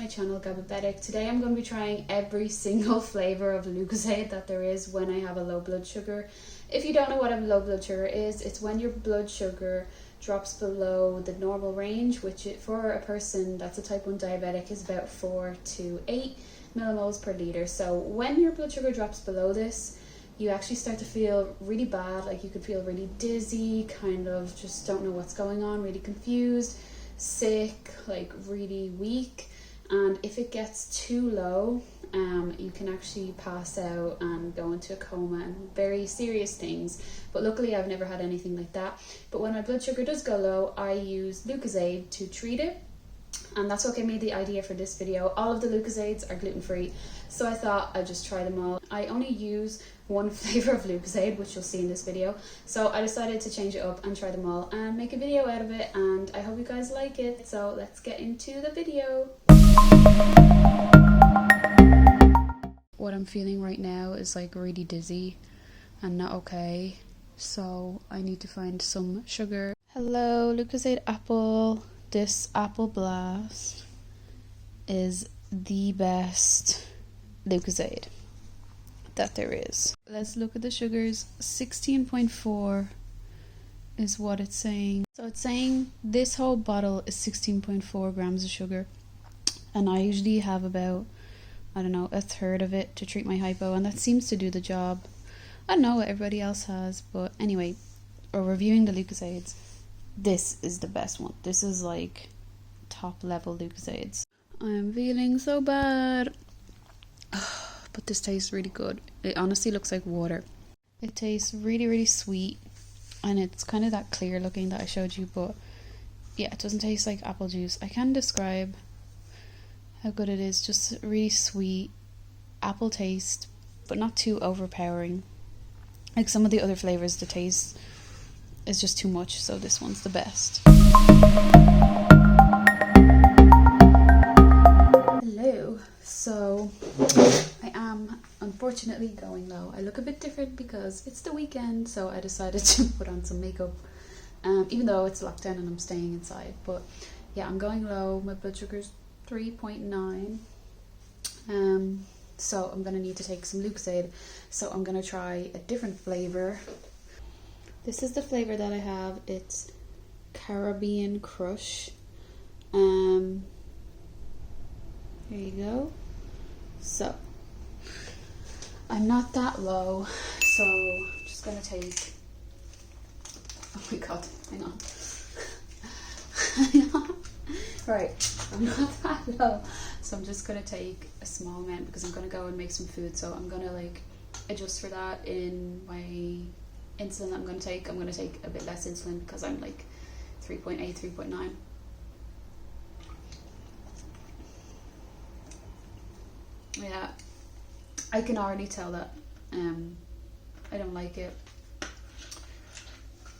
channel Gabbabetic. Today I'm going to be trying every single flavour of Lucozade that there is when I have a low blood sugar. If you don't know what a low blood sugar is, it's when your blood sugar drops below the normal range, which for a person that's a type 1 diabetic is about 4 to 8 millimoles per litre. So when your blood sugar drops below this, you actually start to feel really bad, like you could feel really dizzy, kind of just don't know what's going on, really confused, sick, like really weak. And if it gets too low, you can actually pass out and go into a coma and very serious things. But luckily I've never had anything like that. But when my blood sugar does go low, I use Lucozade to treat it. And that's what gave me the idea for this video. All of the Lucozades are gluten-free, so I thought I'd just try them all. I only use one flavour of Lucozade, which you'll see in this video, so I decided to change it up and try them all and make a video out of it, and I hope you guys like it. So let's get into the video. What I'm feeling right now is like really dizzy and not okay, so I need to find some sugar. Hello, Lucozade Apple. This Apple Blast is the best Lucozade that there is. Let's look at the sugars. 16.4 is what it's saying. So it's saying this whole bottle is 16.4 grams of sugar, and I usually have about, I don't know, a third of it to treat my hypo, and that seems to do the job. I don't know what everybody else has, but anyway, we're reviewing the Lucozades. This is the best one. This is like top level Lucozades. I'm feeling so bad. But this tastes really good. It honestly looks like water. It tastes really, really sweet. And it's kind of that clear looking that I showed you. But yeah, it doesn't taste like apple juice. I can't describe how good it is. Just really sweet apple taste, but not too overpowering. Like some of the other flavors, the taste is just too much, so this one's the best. Hello. So I am unfortunately going low. I look a bit different because it's the weekend, so I decided to put on some makeup, even though it's lockdown and I'm staying inside. But yeah, I'm going low. My blood sugar's 3.9. So I'm gonna need to take some Lucozade. So I'm gonna try a different flavor. This is the flavor that I have. It's Caribbean Crush. Here you go. So I'm not that low, so I'm just gonna take, oh my god, hang on. Right, I'm not that low, so I'm just gonna take a small amount because I'm gonna go and make some food. So I'm gonna like adjust for that in my insulin I'm going to take. I'm going to take a bit less insulin because I'm like 3.8, 3.9. Yeah, I can already tell that I don't like it.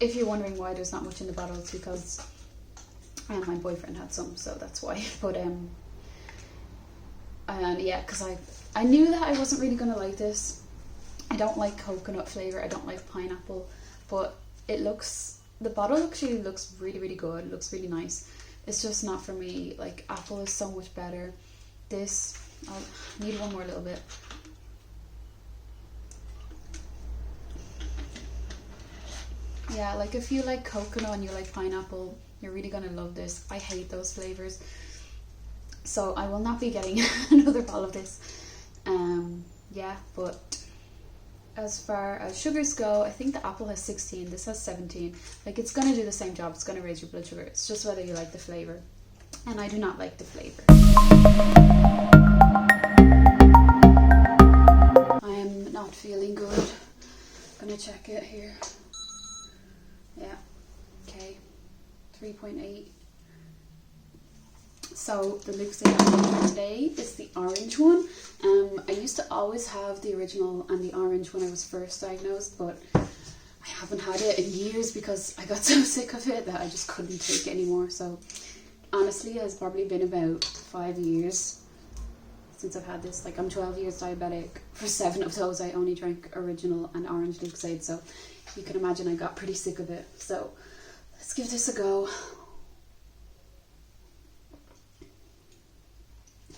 If you're wondering why there's not much in the bottle, it's because my boyfriend had some, so that's why. But yeah, because I knew that I wasn't really going to like this. I don't like coconut flavour, I don't like pineapple, but the bottle actually looks really, really good. It looks really nice. It's just not for me. Like, apple is so much better. This, I'll need one more little bit. Yeah, like if you like coconut and you like pineapple, you're really gonna love this. I hate those flavours, so I will not be getting another bottle of this. Yeah, but as far as sugars go, I think the apple has 16, this has 17. Like, it's going to do the same job. It's going to raise your blood sugar. It's just whether you like the flavour. And I do not like the flavour. I am not feeling good. I'm going to check it here. Yeah. Okay. 3.8. So the Lucozade I'm using today is the orange one. I used to always have the original and the orange when I was first diagnosed, but I haven't had it in years because I got so sick of it that I just couldn't take it anymore. So honestly, it's probably been about 5 years since I've had this. Like, I'm 12 years diabetic. For 7 of those, I only drank original and orange Lucozade, so you can imagine I got pretty sick of it. So let's give this a go.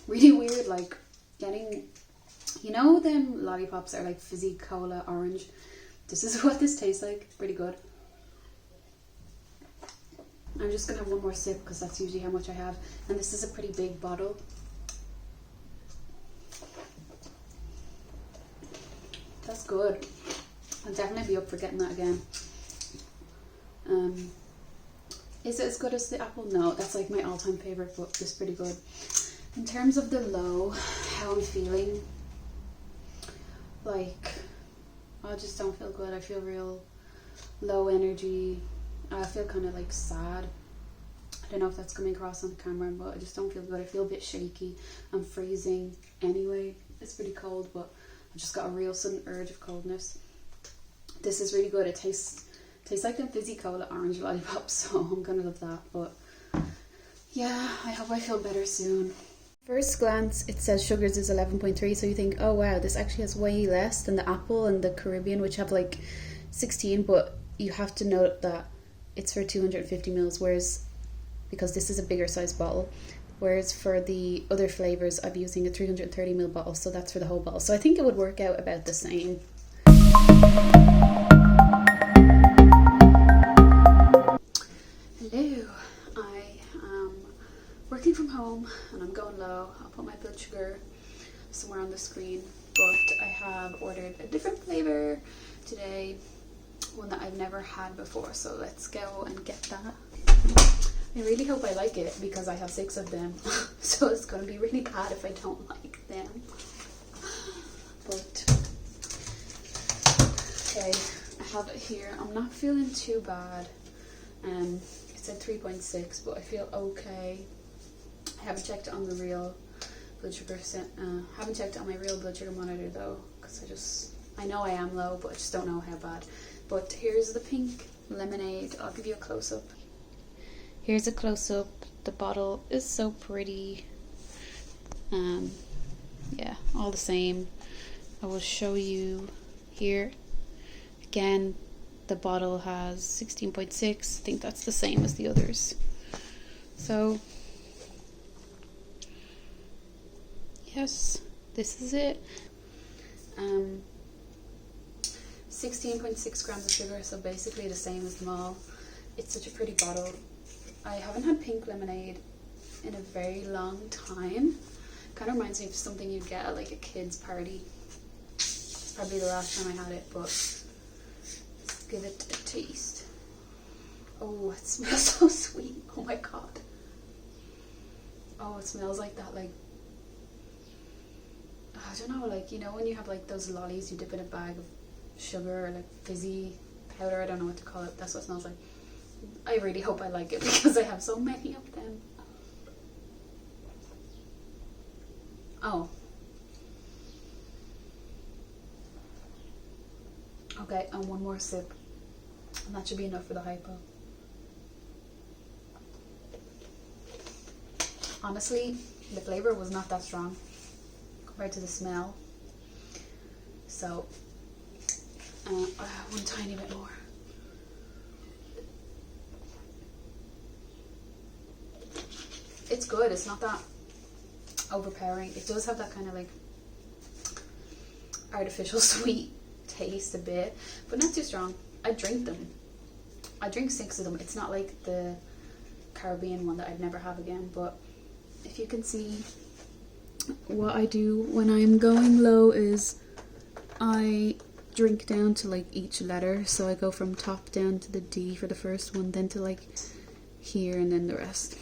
really weird, like getting, you know, them lollipops are like fizzy cola orange. This is what this tastes like. Pretty good. I'm just gonna have one more sip because that's usually how much I have, and this is a pretty big bottle. That's good. I'll definitely be up for getting that again. Is it as good as the apple? No, that's like my all-time favorite, but it's pretty good. In terms of the low, how I'm feeling, like, I just don't feel good. I feel real low energy. I feel kind of like sad. I don't know if that's coming across on camera, but I just don't feel good. I feel a bit shaky. I'm freezing anyway. It's pretty cold, but I just got a real sudden urge of coldness. This is really good. It tastes like a fizzy cola orange lollipop, so I'm gonna love that. But yeah, I hope I feel better soon. First glance, it says sugars is 11.3, so you think, oh wow, this actually has way less than the apple and the Caribbean, which have like 16, but you have to note that it's for 250 mils, whereas, because this is a bigger size bottle, whereas for the other flavours I'm using a 330 ml bottle, so that's for the whole bottle. So I think it would work out about the same. Hello, I am working from home and I'm going low. I'll put my blood sugar somewhere on the screen, but I have ordered a different flavour today, one that I've never had before, so let's go and get that. I really hope I like it because I have 6 of them, so it's going to be really bad if I don't like them. But okay, I have it here. I'm not feeling too bad. It said 3.6, but I feel okay. I haven't checked it on the real blood sugar. Haven't checked it on my real blood sugar monitor though, because I know I am low, but I just don't know how bad. But here's the pink lemonade. I'll give you a close-up. Here's a close-up. The bottle is so pretty. Yeah, all the same. I will show you here. Again, the bottle has 16.6. I think that's the same as the others. So, yes, this is it. 16.6 grams of sugar, so basically the same as them all. It's such a pretty bottle. I haven't had pink lemonade in a very long time. Kind of reminds me of something you'd get at like a kid's party. It's probably the last time I had it, but let's give it a taste. Oh, it smells so sweet. Oh my god. Oh, it smells like that, like, I don't know, like, you know when you have like those lollies you dip in a bag of sugar or like fizzy powder, I don't know what to call it. That's what it smells like. I really hope I like it because I have so many of them. Oh. Okay, and one more sip. And that should be enough for the hypo. Honestly, the flavour was not that strong compared to the smell. So, one tiny bit more. It's good, it's not that overpowering. It does have that kind of like artificial sweet taste a bit, but not too strong. I drink them. I drink 6 of them. It's not like the Caribbean one that I'd never have again, but if you can see, what I do when I'm going low is I drink down to like each letter. So I go from top down to the D for the first one, then to like here, and then the rest.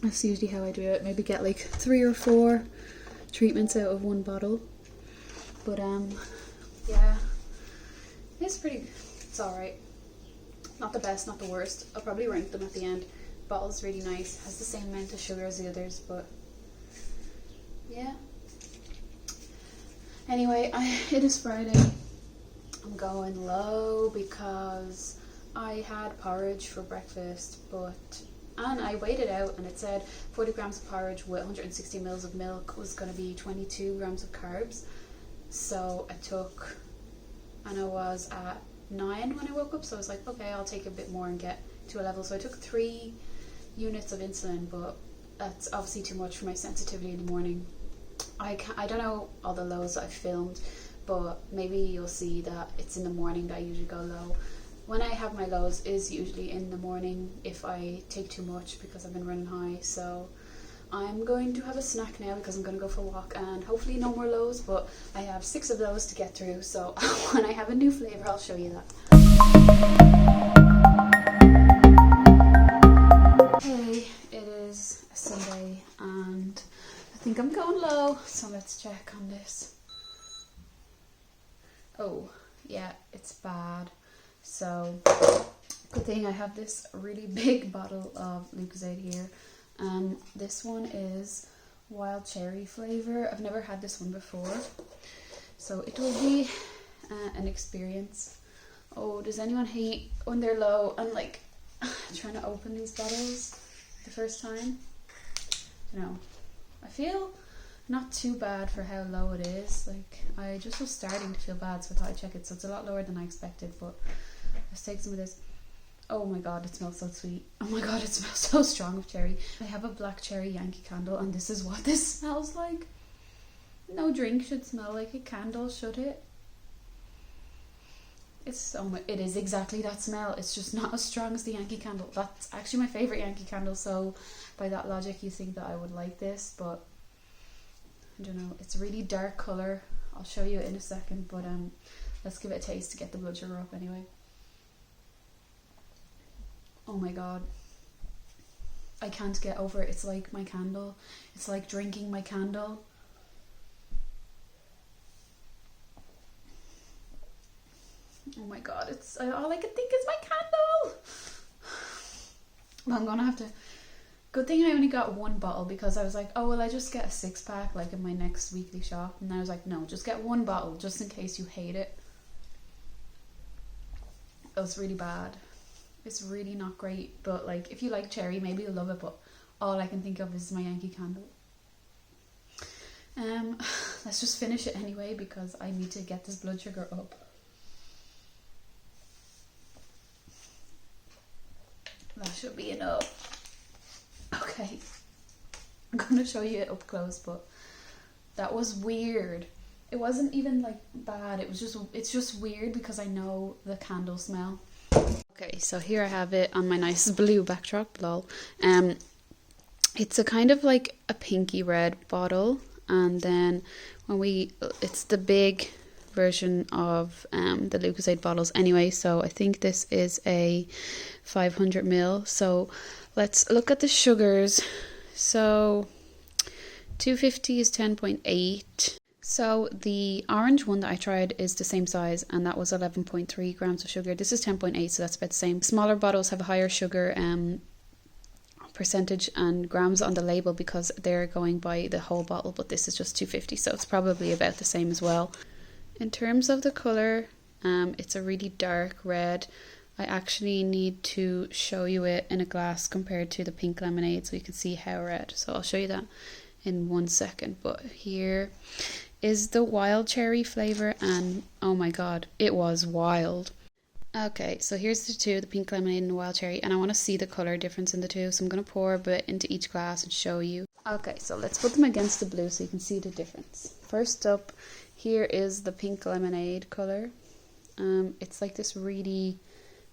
That's usually how I do it. Maybe get like 3 or 4 treatments out of one bottle. But yeah, it's alright. Not the best, not the worst. I'll probably rank them at the end. Bottle's really nice, has the same amount of sugar as the others, but yeah. Anyway, it is Friday. I'm going low because I had porridge for breakfast, and I weighed it out and it said 40 grams of porridge with 160 mils of milk was going to be 22 grams of carbs. So I took, and I was at 9 when I woke up, so I was like, okay, I'll take a bit more and get to a level. So I took 3 units of insulin, but that's obviously too much for my sensitivity in the morning. I don't know all the lows that I've filmed, but maybe you'll see that it's in the morning that I usually go low. When I have my lows is usually in the morning if I take too much because I've been running high. So I'm going to have a snack now because I'm going to go for a walk, and hopefully no more lows, but I have 6 of those to get through, so when I have a new flavour I'll show you that. Hey, it is a Sunday and I think I'm going low, so let's check on this. Oh yeah, it's bad. So good thing I have this really big bottle of Lucozade here. This one is wild cherry flavour. I've never had this one before, so it will be an experience. Oh, does anyone hate when they're low and like trying to open these bottles the first time? No, I feel not too bad for how low it is. Like, I just was starting to feel bad, so I thought I'd check it. So it's a lot lower than I expected, but let's take some of this. Oh my god, it smells so sweet. Oh my god, it smells so strong of cherry. I have a black cherry Yankee candle, and this is what this smells like. No drink should smell like a candle, should it? It is exactly that smell. It's just not as strong as the Yankee candle. That's actually my favourite Yankee candle, so by that logic you think that I would like this, but I don't know. It's a really dark colour. I'll show you in a second, but let's give it a taste to get the blood sugar up anyway. Oh my god, I can't get over it. It's like my candle. It's like drinking my candle. Oh my god, it's all I can think is my candle. Well, I'm gonna have to. Good thing I only got 1 bottle, because I was like, oh well, I just get a 6-pack like in my next weekly shop, and I was like, no, just get 1 bottle just in case you hate it. It was really bad. It's really not great, but like if you like cherry maybe you'll love it, but all I can think of is my Yankee candle. Let's just finish it anyway because I need to get this blood sugar up. That should be enough. Okay, I'm gonna show you it up close, but that was weird. It wasn't even like bad, it's just weird because I know the candle smell. Okay, so here I have it on my nice blue backdrop, lol. It's a kind of like a pinky red bottle, and then it's the big version of the Lucozade bottles anyway, so I think this is a 500 ml. So let's look at the sugars. So 250 is 10.8. So the orange one that I tried is the same size, and that was 11.3 grams of sugar. This is 10.8, so that's about the same. Smaller bottles have a higher sugar percentage and grams on the label because they're going by the whole bottle, but this is just 250, so it's probably about the same as well. In terms of the colour, it's a really dark red. I actually need to show you it in a glass compared to the pink lemonade so you can see how red. So I'll show you that in 1 second, but here is the wild cherry flavour, and oh my god, it was wild. Okay, so here's the two, the pink lemonade and the wild cherry, and I want to see the colour difference in the two, so I'm going to pour a bit into each glass and show you. Okay, so let's put them against the blue so you can see the difference. First up, here is the pink lemonade colour. It's like this really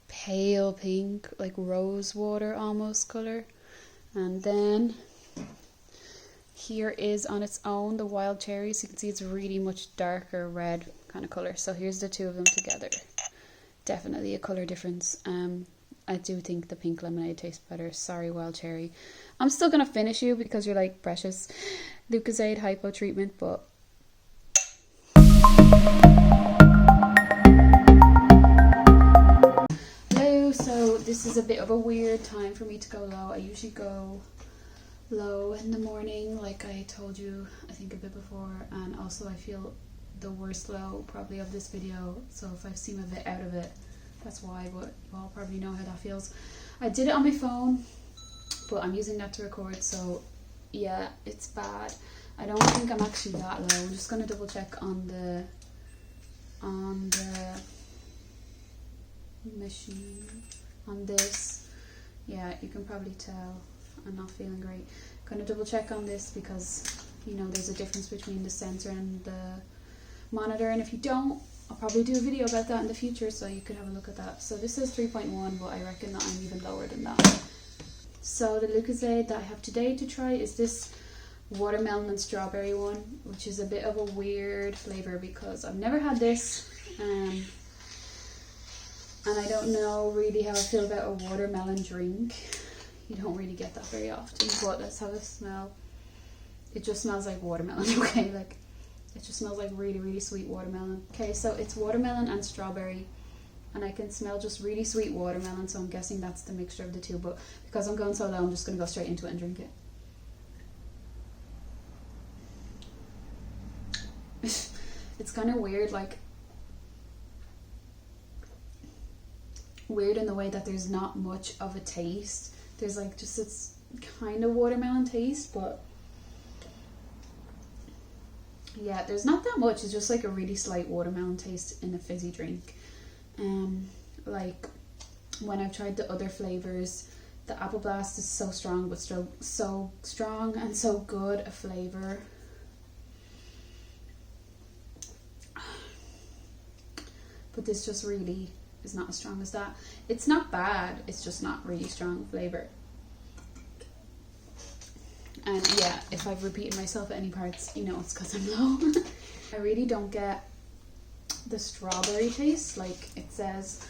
pale pink, like rose water almost colour. And then here is on its own the wild cherry, so you can see it's really much darker red kind of colour. So here's the two of them together. Definitely a colour difference. I do think the pink lemonade tastes better. Sorry, wild cherry. I'm still gonna finish you because you're like precious. Lucozade hypo treatment, but hello. So this is a bit of a weird time for me to go low. I usually go low in the morning, like I told you I think a bit before, and also I feel the worst low probably of this video, so if I seem a bit out of it, that's why, but you all probably know how that feels. I did it on my phone, but I'm using that to record, so yeah, it's bad. I don't think I'm actually that low. I'm just gonna double check on the machine on this. Yeah, you can probably tell and not feeling great. Kind of double check on this because, you know, there's a difference between the sensor and the monitor, and if you don't, I'll probably do a video about that in the future, so you could have a look at that. So this is 3.1, but I reckon that I'm even lower than that. So the Lucozade that I have today to try is this watermelon and strawberry one, which is a bit of a weird flavour because I've never had this, and I don't know really how I feel about a watermelon drink. You don't really get that very often, but let's have a smell. It just smells like watermelon, okay? Like, it just smells like really, really sweet watermelon. Okay, so it's watermelon and strawberry, and I can smell just really sweet watermelon, so I'm guessing that's the mixture of the two, but because I'm going so low, I'm just going to go straight into it and drink it. It's kind of weird, like, weird in the way that there's not much of a taste. There's like just it's kind of watermelon taste, but yeah, there's not that much. It's just like a really slight watermelon taste in a fizzy drink. Like when I've tried the other flavors, the Apple Blast is so strong, but so strong and so good a flavor. But this just really is not as strong as that. It's not bad, it's just not really strong flavor. And yeah, if I've repeated myself at any parts, you know it's because I'm low. I really don't get the strawberry taste. Like it says,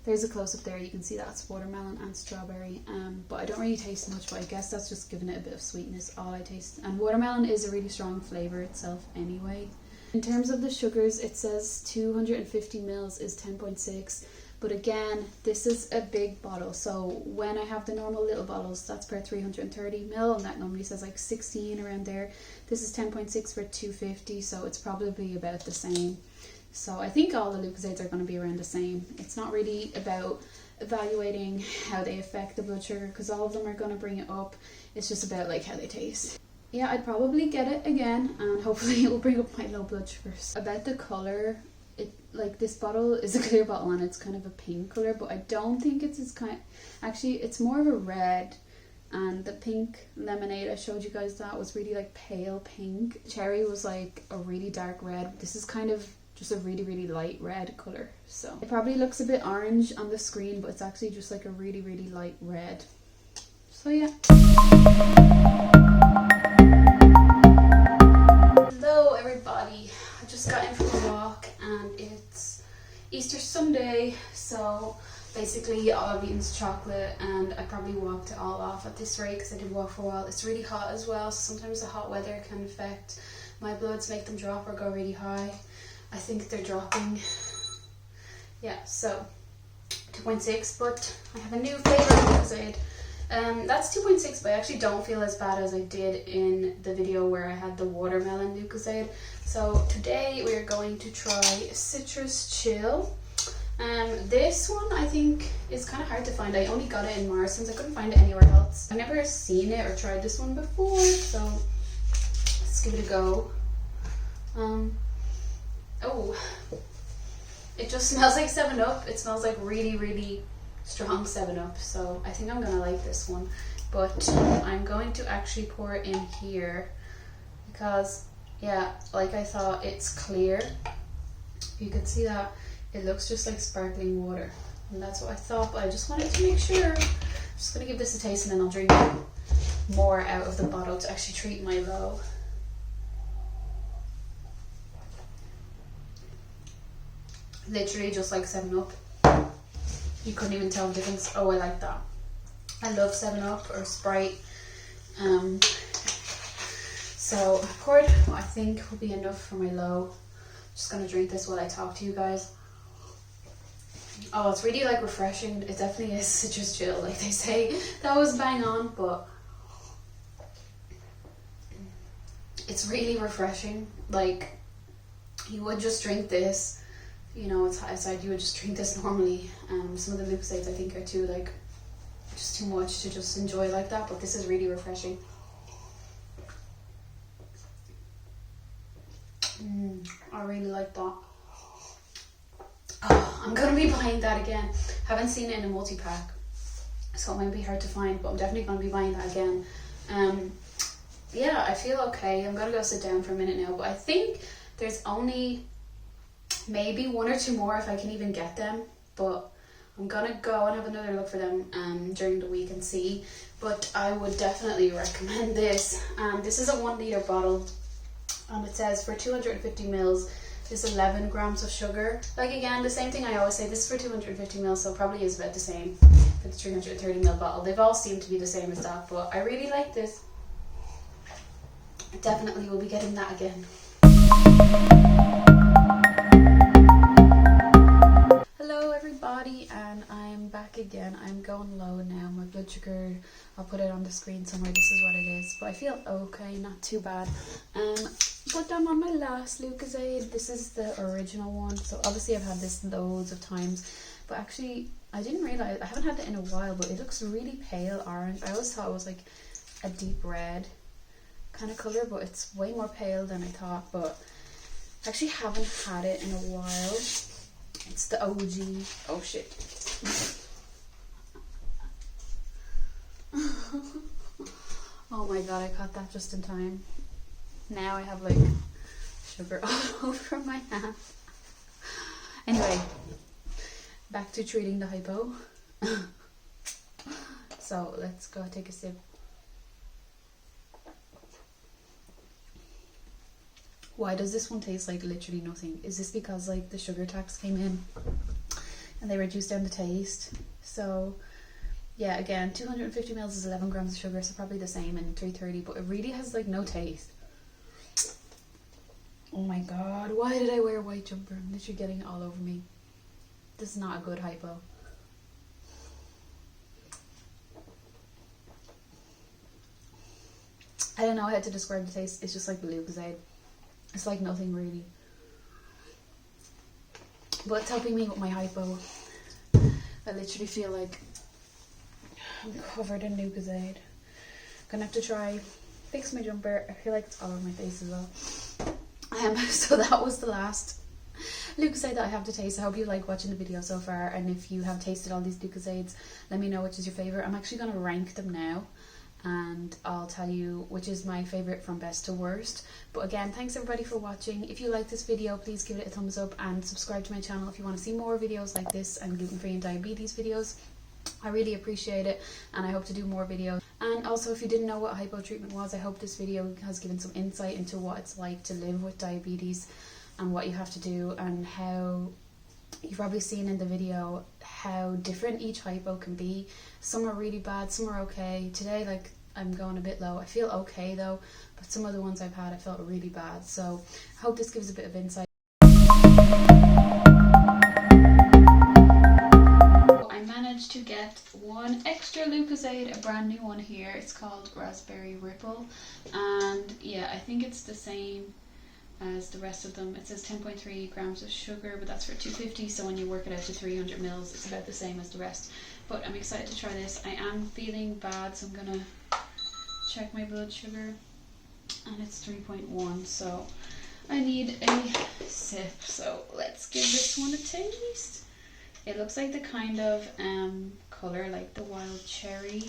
there's a close-up there, you can see that's watermelon and strawberry, but I don't really taste much, but I guess that's just giving it a bit of sweetness, all I taste. And watermelon is a really strong flavor itself anyway. In terms of the sugars, it says 250 mils is 10.6, but again, this is a big bottle, so when I have the normal little bottles, that's per 330 mil, and that normally says like 16 around there. This is 10.6 for 250, so it's probably about the same. So I think all the Lucozades are going to be around the same. It's not really about evaluating how they affect the blood sugar, because all of them are going to bring it up. It's just about like how they taste. Yeah, I'd probably get it again, and hopefully it will bring up my low blood sugars. About the colour, it like this bottle is a clear bottle and it's kind of a pink colour, but I don't think it's as kind. Actually, it's more of a red, and the pink lemonade I showed you guys that was really like pale pink. Cherry was like a really dark red. This is kind of just a really, really light red colour. So it probably looks a bit orange on the screen, but it's actually just like a really, really light red. So yeah. Hello everybody, I just got in from a walk and it's Easter Sunday, so basically all I've eaten is chocolate, and I probably walked it all off at this rate because I did walk for a while. It's really hot as well, so sometimes the hot weather can affect my bloods, make them drop or go really high. I think they're dropping. Yeah, so 2.6, but I have a new flavour Lucozade. That's 2.6, but I actually don't feel as bad as I did in the video where I had the watermelon Lucozade. So today we are going to try Citrus Chill. This one I think is kind of hard to find. I only got it in Morrison's. I couldn't find it anywhere else. I've never seen it or tried this one before, so let's give it a go. Oh, it just smells like 7-Up. It smells like really, really strong 7-Up, so I think I'm gonna like this one, but I'm going to actually pour it in here because yeah, like I thought, it's clear. You can see that it looks just like sparkling water, and that's what I thought, but I just wanted to make sure. I'm just gonna give this a taste and then I'll drink more out of the bottle to actually treat my low. Literally just like 7-Up. You couldn't even tell the difference. Oh, I like that. I love 7-Up or Sprite. So I poured what I think will be enough for my low. Just gonna drink this while I talk to you guys. Oh, it's really like refreshing. It definitely is citrus chill, like they say. That was bang on, but it's really refreshing. Like, you would just drink this. You know, it's hot outside, you would just drink this normally. Some of the Lucozades I think are too, like, just too much to just enjoy like that, but this is really refreshing. I really like that. Oh, I'm gonna be buying that again. Haven't seen it in a multi-pack. so it might be hard to find, but I'm definitely going to be buying that again. Yeah, I feel okay. I'm going to go sit down for a minute now, but I think there's only maybe 1 or 2 more if I can even get them, but I'm going to go and have another look for them during the week and see. But I would definitely recommend this. This is a 1 litre bottle, and it says for 250 mils is 11 grams of sugar. Like, again, the same thing I always say, this is for 250 mils, so probably is about the same for the 330 ml bottle. They've all seemed to be the same as that, but I really like this. Definitely will be getting that again. Hello everybody, and I'm back again. I'm going low now. My blood sugar, I'll put it on the screen somewhere. This is what it is, but I feel okay, not too bad. But I'm on my last Lucozade. This is the original one, so obviously I've had this loads of times, but actually I didn't realize, I haven't had it in a while, but it looks really pale orange. I always thought it was like a deep red kind of colour, but it's way more pale than I thought. But I actually haven't had it in a while. It's the OG. Oh shit. Oh my god, I caught that just in time. Now I have like sugar all over my hand. Anyway, back to treating the hypo. So let's go take a sip. Why does this one taste like literally nothing? Is this because like the sugar tax came in and they reduced down the taste? So yeah, again, 250 mils is 11 grams of sugar, so probably the same in 330, but it really has like no taste. Oh my god, why did I wear a white jumper? I'm literally getting it all over me. This is not a good hypo. I don't know how to describe the taste. It's just like Lucozade. It's like nothing really. But it's helping me with my hypo. I literally feel like I'm covered in Lucozade. Gonna have to try fix my jumper. I feel like it's all over my face as well. So that was the last Lucozade that I have to taste. I hope you like watching the video so far, and if you have tasted all these Lucozades, let me know which is your favourite. I'm actually going to rank them now, and I'll tell you which is my favourite from best to worst. But again, thanks everybody for watching. If you like this video, please give it a thumbs up and subscribe to my channel if you want to see more videos like this and gluten-free and diabetes videos. I really appreciate it, and I hope to do more videos. And also, if you didn't know what hypo treatment was, I hope this video has given some insight into what it's like to live with diabetes and what you have to do, and how you've probably seen in the video how different each hypo can be. Some are really bad, some are okay. Today, like, I'm going a bit low. I feel okay though, but some of the ones I've had I felt really bad. So I hope this gives a bit of insight. I managed to get one extra Lucozade, a brand new one here. It's called Raspberry Ripple, and yeah, I think it's the same as the rest of them. It says 10.3 grams of sugar, but that's for 250, so when you work it out to 300 mils, it's about the same as the rest. But I'm excited to try this. I am feeling bad, so I'm gonna check my blood sugar, and it's 3.1, so I need a sip. So let's give this one a taste. It looks like the kind of colour like the wild cherry,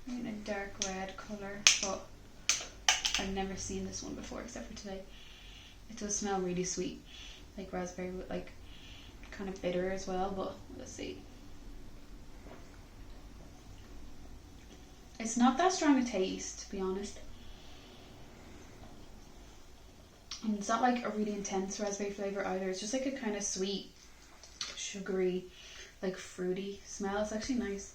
in a dark red colour, but I've never seen this one before except for today. It does smell really sweet, like raspberry, with like kind of bitter as well, but let's see. It's not that strong a taste, to be honest. And it's not like a really intense raspberry flavour either. It's just like a kind of sweet, sugary, like fruity smell. It's actually nice.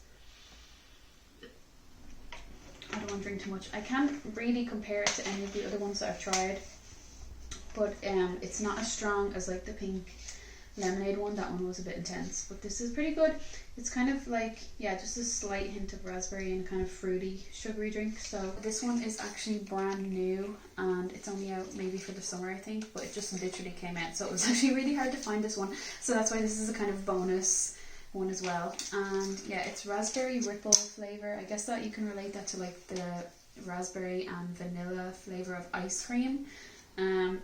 I don't want to drink too much. I can't really compare it to any of the other ones that I've tried, but it's not as strong as like the pink lemonade one. That one was a bit intense, but this is pretty good. It's kind of like, yeah, just a slight hint of raspberry and kind of fruity, sugary drink. So this one is actually brand new, and it's only out maybe for the summer, I think, but it just literally came out, so it was actually really hard to find this one. So that's why this is a kind of bonus one as well. And yeah, it's raspberry ripple flavour. I guess that you can relate that to like the raspberry and vanilla flavour of ice cream.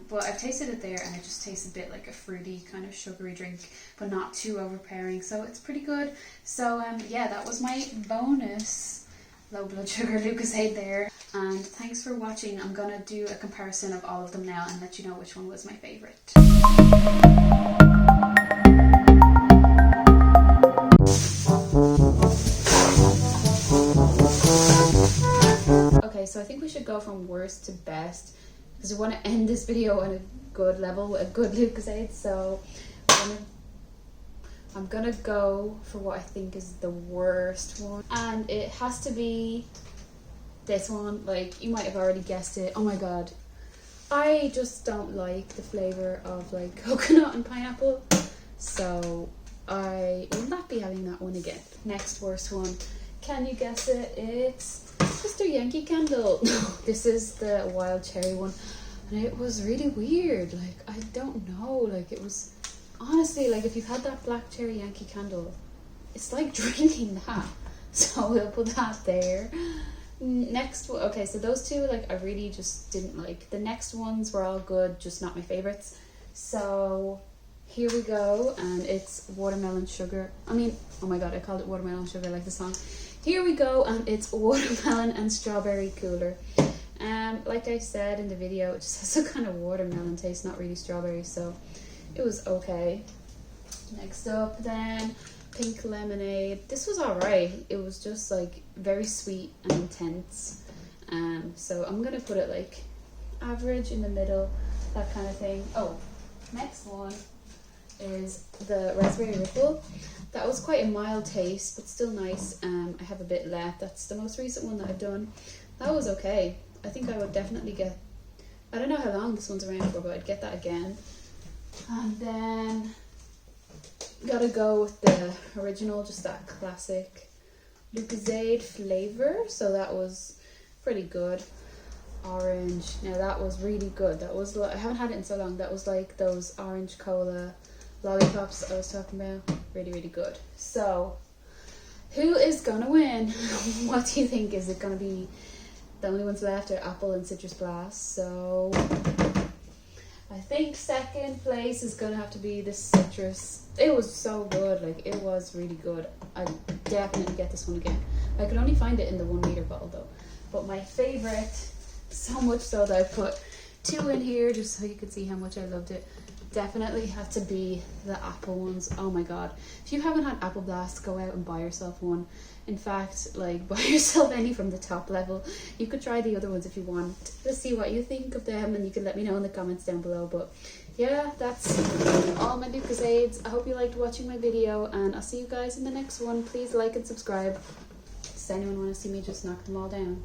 But I've tasted it there and it just tastes a bit like a fruity kind of sugary drink, but not too overpowering, so it's pretty good. So yeah, that was my bonus low blood sugar Lucozade there, and thanks for watching. I'm gonna do a comparison of all of them now and let you know which one was my favourite. Okay, so I think we should go from worst to best, because I want to end this video on a good level with a good Lucozade. So I'm gonna go for what I think is the worst one, and it has to be this one. Like, you might have already guessed it. Oh my god, I just don't like the flavour of like coconut and pineapple, so I will not be having that one again. Next worst one, can you guess it? It's Mr. Yankee Candle. This is the wild cherry one, and it was really weird. Like, I don't know, like, it was honestly, like, if you've had that black cherry Yankee Candle, it's like drinking that. So we'll put that there. Next, okay, so those two, like, I really just didn't like. The next ones were all good, just not my favorites. So here we go, and it's watermelon sugar. I mean, oh my god, I called it watermelon sugar like the song. Here we go, and it's watermelon and strawberry cooler. Like I said in the video, it just has a kind of watermelon taste, not really strawberry, so it was okay. Next up then, pink lemonade. This was alright. It was just like very sweet and intense. So I'm gonna put it like average in the middle, that kind of thing. Oh, next one is the raspberry ripple. That was quite a mild taste, but still nice. I have a bit left. That's the most recent one that I've done. That was okay. I think I would definitely get, I don't know how long this one's around for, but I'd get that again. And then gotta go with the original, just that classic Lucozade flavour. So that was pretty good. Orange. Now that was really good. That was, I haven't had it in so long. That was like those orange cola lollipops I was talking about. Really, really good. So who is gonna win? What do you think? Is it gonna be the only ones left are apple and citrus blast? So I think second place is gonna have to be the citrus. It was so good. Like, it was really good. I definitely get this one again. I could only find it in the 1 liter bottle though. But my favorite, so much so that I put 2 in here just so you could see how much I loved it, definitely had to be the apple ones. Oh my god, if you haven't had apple blast, go out and buy yourself one. In fact, like, buy yourself any from the top level. You could try the other ones if you want. Let's see what you think of them, and you can let me know in the comments down below. But yeah, that's all my Lucozades. I hope you liked watching my video, and I'll see you guys in the next one. Please like and subscribe. Does anyone want to see me just knock them all down?